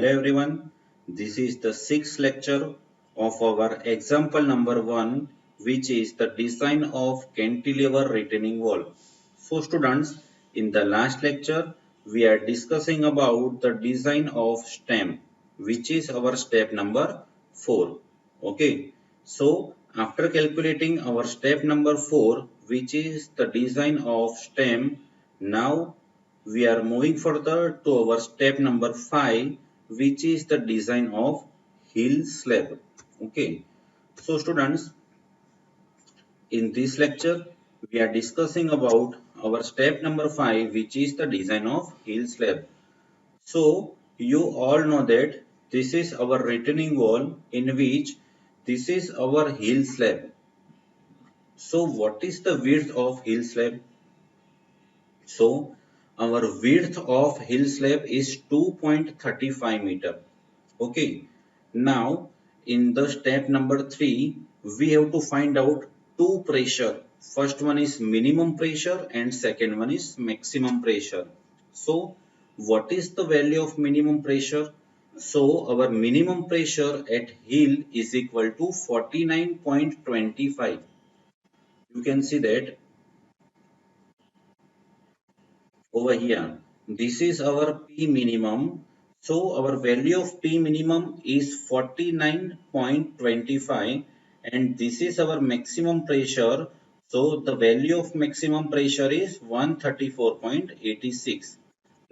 Hello everyone, this is the sixth lecture of our example number 1, which is the design of cantilever retaining wall. So students, in the last lecture we are discussing about the design of stem, which is our step number 4. Okay, so after calculating our step number 4, which is the design of stem, now we are moving further to our step number 5, which is the design of heel slab. Okay, so students, in this lecture we are discussing about our step number 5, which is the design of heel slab. So you all know that this is our retaining wall in which this is our heel slab. So what is the width of heel slab? So our width of hill slab is 2.35 meter. Okay. Now in the step number 3, we have to find out two pressure. First one is minimum pressure and second one is maximum pressure. So what is the value of minimum pressure? So our minimum pressure at heel is equal to 49.25. You can see that over here. This is our P minimum. So our value of P minimum is 49.25 and this is our maximum pressure. So the value of maximum pressure is 134.86.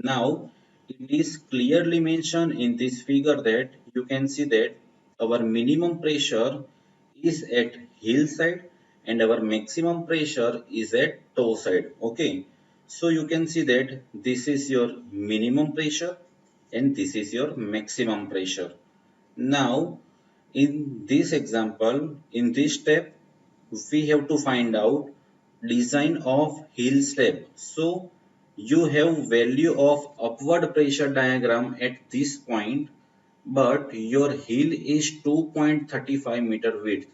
Now it is clearly mentioned in this figure that you can see that our minimum pressure is at heel side and our maximum pressure is at toe side. Okay, so you can see that this is your minimum pressure and this is your maximum pressure. Now in this example, in this step, we have to find out design of heel slab. So you have value of upward pressure diagram at this point, but your heel is 2.35 meter width.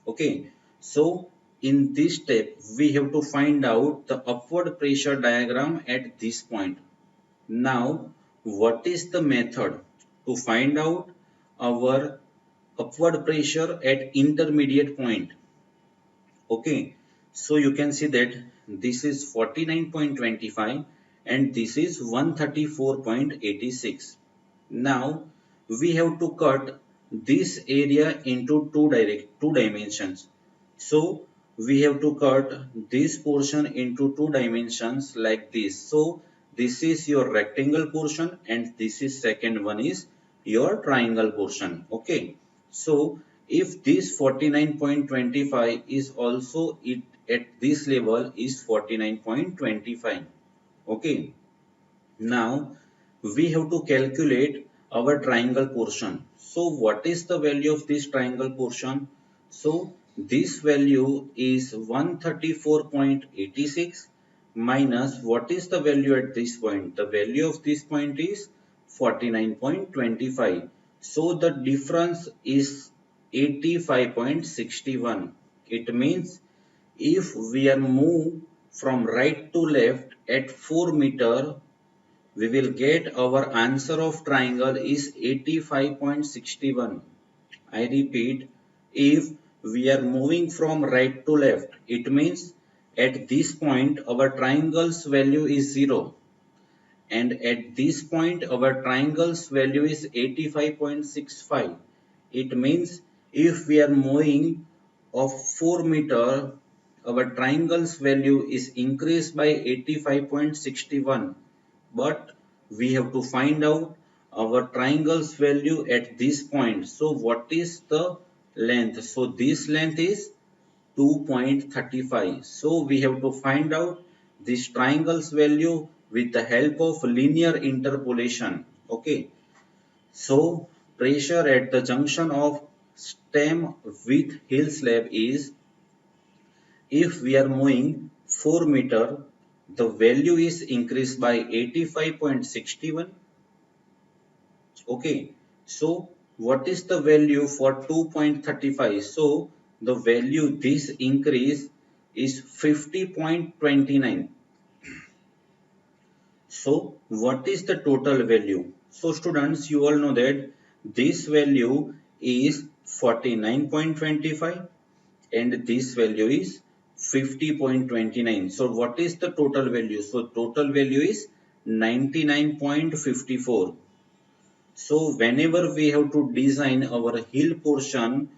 Okay, so in this step we have to find out the upward pressure diagram at this point. Now what is the method to find out our upward pressure at intermediate point? Okay, so you can see that this is 49.25 and this is 134.86. Now we have to cut this area into two dimensions. So we have to cut this portion into two dimensions like this. So this is your rectangle portion and this is second one is your triangle portion. Okay, so if this 49.25 is also it at this level is 49.25. Okay, now we have to calculate our triangle portion. So what is the value of this triangle portion? So this value is 134.86 minus what is the value at this point? The value of this point is 49.25. So the difference is 85.61. It means if we are moved from right to left at 4 meter, we will get our answer of triangle is 85.61. I repeat, if we are moving from right to left, it means at this point our triangle's value is 0 and at this point our triangle's value is 85.65. It means if we are moving of 4 meter, our triangle's value is increased by 85.61, but we have to find out our triangle's value at this point. So what is the length? So this length is 2.35. So we have to find out this triangle's value with the help of linear interpolation. Okay, so pressure at the junction of stem with heel slab is, if we are moving 4 meter, the value is increased by 85.61. Okay, so what is the value for 2.35? So the value this increase is 50.29. So what is the total value? So students, you all know that this value is 49.25 and this value is 50.29. So what is the total value? So total value is 99.54. So whenever we have to design our hill portion,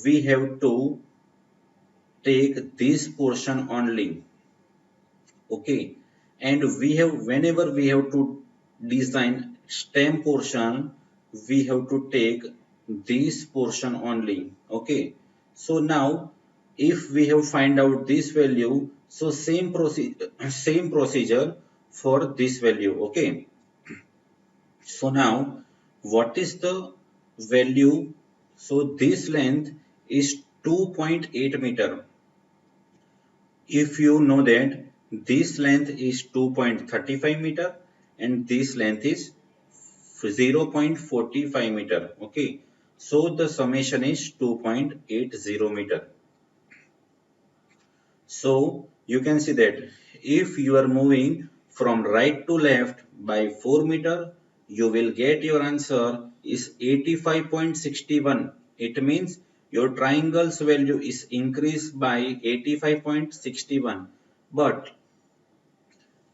we have to take this portion only. Okay, and we have, whenever we have to design stem portion, we have to take this portion only. Okay, so now if we have find out this value, so same procedure for this value. Okay, so now what is the value? So this length is 2.8 meter. If you know that this length is 2.35 meter and this length is 0.45 meter. Okay, so the summation is 2.80 meter. So you can see that if you are moving from right to left by 4 meter, you will get your answer is 85.61. It means your triangle's value is increased by 85.61. But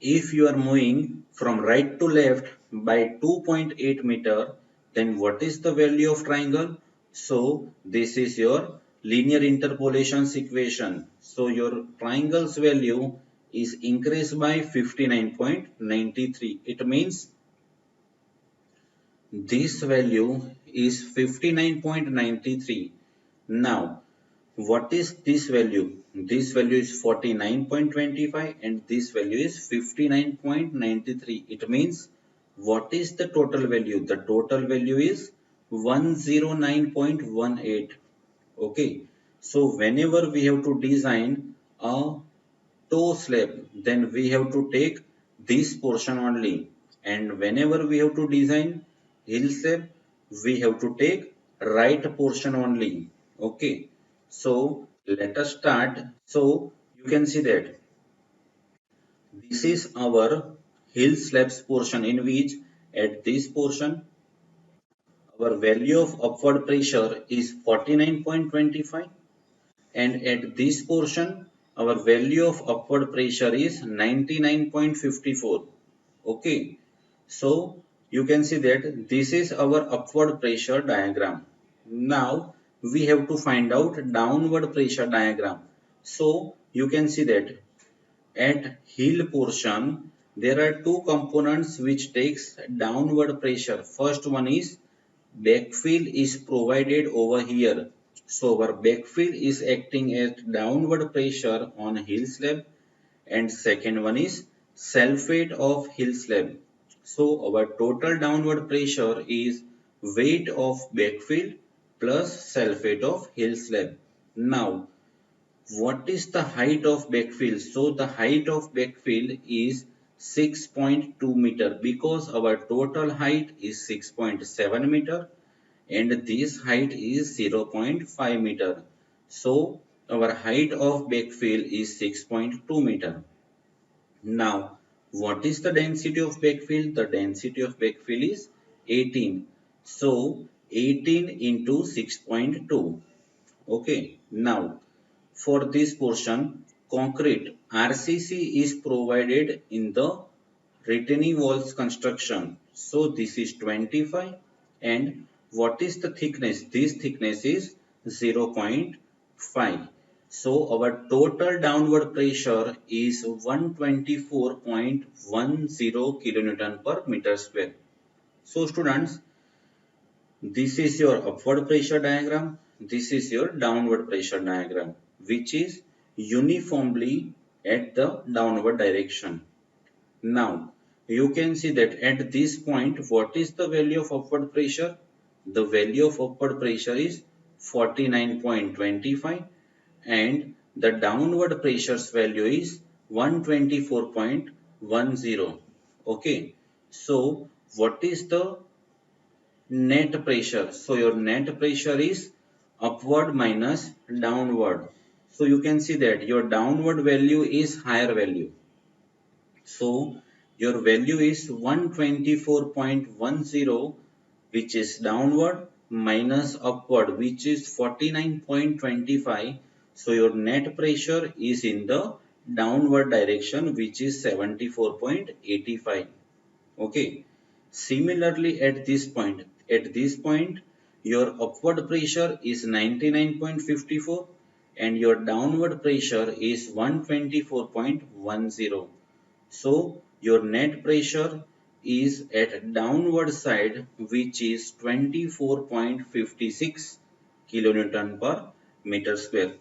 if you are moving from right to left by 2.8 meter, then what is the value of triangle? So this is your linear interpolation equation. So your triangle's value is increased by 59.93. It means this value is 59.93. Now what is this value? This value is 49.25 and this value is 59.93. It means what is the total value? The total value is 109.18. Okay. So whenever we have to design a toe slab, then we have to take this portion only. And whenever we have to design hill slab, we have to take right portion only. Okay. So let us start. So you can see that this is our hill slabs portion in which at this portion our value of upward pressure is 49.25 and at this portion our value of upward pressure is 99.54. Okay, so you can see that this is our upward pressure diagram. Now we have to find out downward pressure diagram. So you can see that at hill portion there are two components which takes downward pressure. First one is backfill is provided over here. So our backfill is acting as downward pressure on hill slab and second one is self-weight of hill slab. So our total downward pressure is weight of backfill plus self-weight of hill slab. Now what is the height of backfill? So the height of backfill is 6.2 meter because our total height is 6.7 meter and this height is 0.5 meter. So our height of backfill is 6.2 meter. Now what is the density of backfill? The density of backfill is 18. So 18 into 6.2. Okay. Now for this portion, concrete RCC is provided in the retaining walls construction. So this is 25 and what is the thickness? This thickness is 0.5. So our total downward pressure is 124.10 kilonewton per meter square. So students, this is your upward pressure diagram. This is your downward pressure diagram, which is uniformly at the downward direction. Now, you can see that at this point, what is the value of upward pressure? The value of upward pressure is 49.25 and the downward pressure's value is 124.10. Okay. So, what is the net pressure? So your net pressure is upward minus downward. So you can see that your downward value is higher value. So your value is 124.10, which is downward, minus upward, which is 49.25. So your net pressure is in the downward direction, which is 74.85. Okay. Similarly, at this point, your upward pressure is 99.54 and your downward pressure is 124.10. So your net pressure is at downward side, which is 24.56 kilonewton per meter square.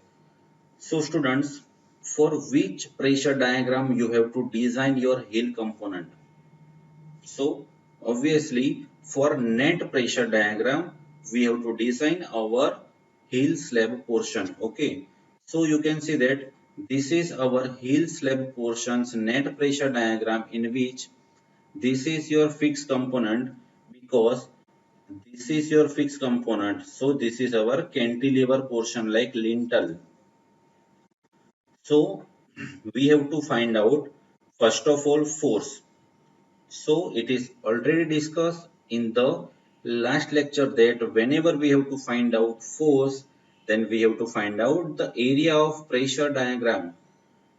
So students, for which pressure diagram you have to design your heel component? So obviously for net pressure diagram, we have to design our heel slab portion. Okay. So you can see that this is our heel slab portion's net pressure diagram, in which this is your fixed component, because this is your fixed component. So this is our cantilever portion, like lintel. So we have to find out first of all force. So it is already discussed in the last lecture that whenever we have to find out force, then we have to find out the area of pressure diagram.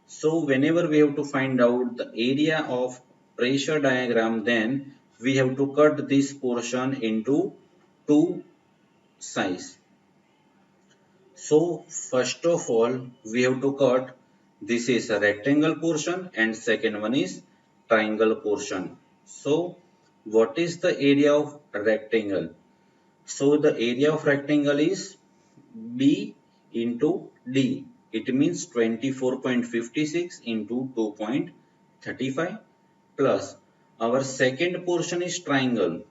So whenever we have to find out the area of pressure diagram, then we have to cut this portion into two sides. So first of all, we have to cut, this is a rectangle portion and second one is triangle portion. So what is the area of rectangle? So the area of rectangle is B into D. It means 24.56 into 2.35 plus our second portion is triangle.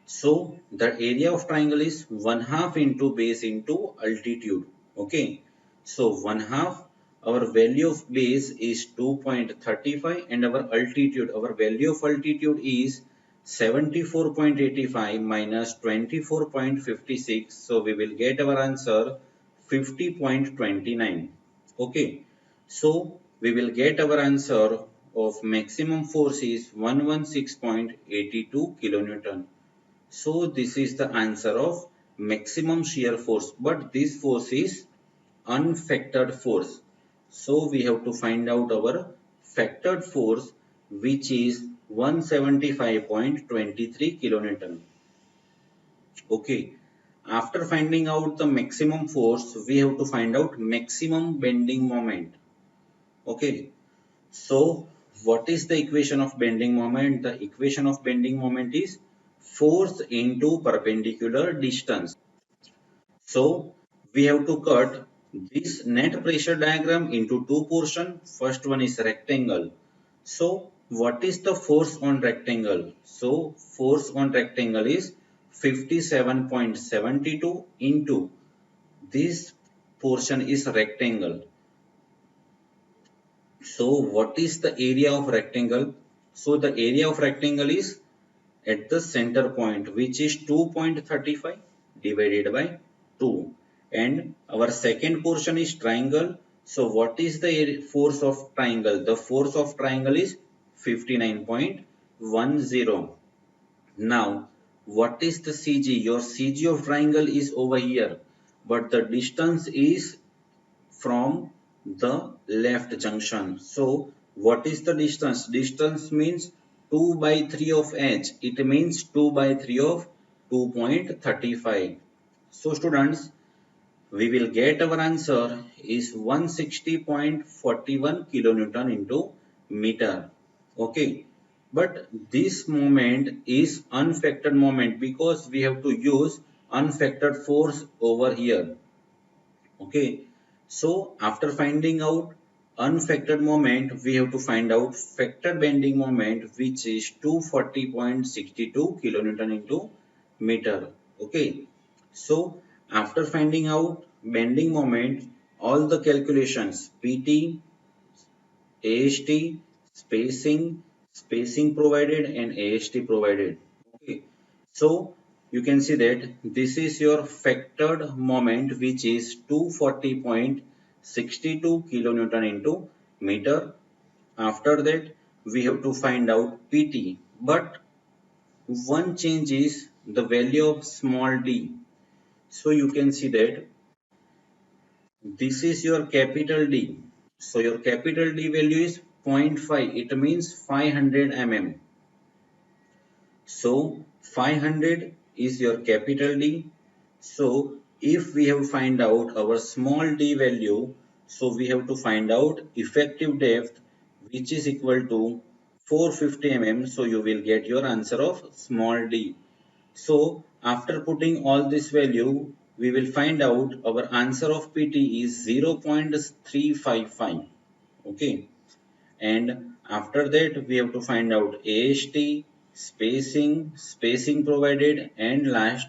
So the area of triangle is 1/2 into base into altitude. Okay. So 1/2, our value of base is 2.35 and our value of altitude is 74.85 minus 24.56. So we will get our answer 50.29. Okay. So we will get our answer of maximum force is 116.82 kilonewton. So this is the answer of maximum shear force, but this force is unfactored force. So we have to find out our factored force, which is 175.23 kilonewton. Okay. After finding out the maximum force, we have to find out maximum bending moment. Okay. So what is the equation of bending moment? The equation of bending moment is force into perpendicular distance. So we have to cut this net pressure diagram into two portions. First one is rectangle. So what is the force on rectangle? So force on rectangle is 57.72 into this portion is rectangle. So what is the area of rectangle? So the area of rectangle is at the center point, which is 2.35 divided by 2, and our second portion is triangle. So what is the force of triangle? The force of triangle is 59.10. Now what is the CG? Your CG of triangle is over here, but the distance is from the left junction. So what is the distance? Distance means 2 by 3 of h. It means 2 by 3 of 2.35. So students, we will get our answer is 160.41 kilonewton into meter. Okay. But this moment is unfactored moment, because we have to use unfactored force over here. Okay. So after finding out unfactored moment, we have to find out factored bending moment, which is 240.62 kilonewton into meter. Okay. So after finding out bending moment, all the calculations PT, AST, spacing provided and AST provided. Okay. So you can see that this is your factored moment, which is 240.62 kilonewton into meter. After that, we have to find out PT, but one change is the value of small d. So you can see that this is your capital D. So your capital D value is 0.5. It means 500 mm. So 500 is your capital D. So if we have find out our small d value, so we have to find out effective depth, which is equal to 450 mm. So you will get your answer of small d. So after putting all this value, we will find out our answer of PT is 0.355. Okay. And after that, we have to find out AST, spacing provided, and last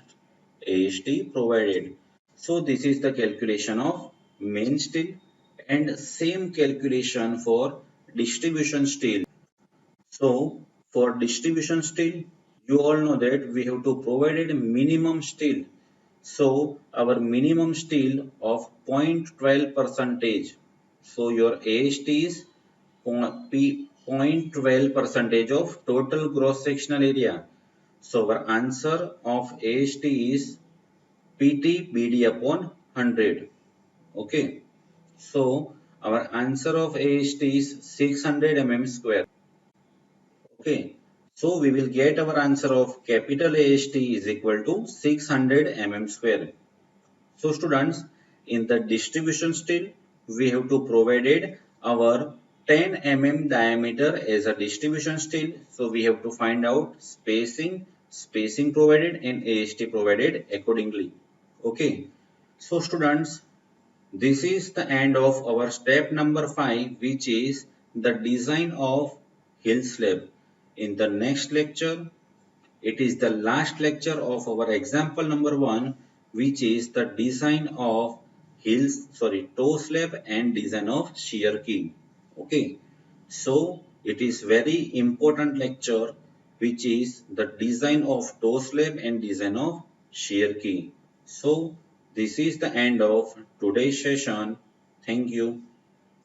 AST provided. So this is the calculation of main steel, and same calculation for distribution steel. So for distribution steel, you all know that we have to provide a minimum steel. So our minimum steel of 0.12 percentage. So your AST is 0.12 percentage of total gross sectional area. So our answer of AST is PT BD upon 100. Okay. So our answer of AST is 600 mm square. Okay, so we will get our answer of capital AST is equal to 600 mm square. So students, in the distribution steel, we have to provided our 10 mm diameter as a distribution steel. So we have to find out spacing provided and AST provided accordingly. Okay, so students, this is the end of our step number 5, which is the design of hill slab. In the next lecture, it is the last lecture of our example number 1, which is the design of toe slab and design of shear key. Okay, so it is very important lecture, which is the design of toe slab and design of shear key. So this is the end of today's session. Thank you.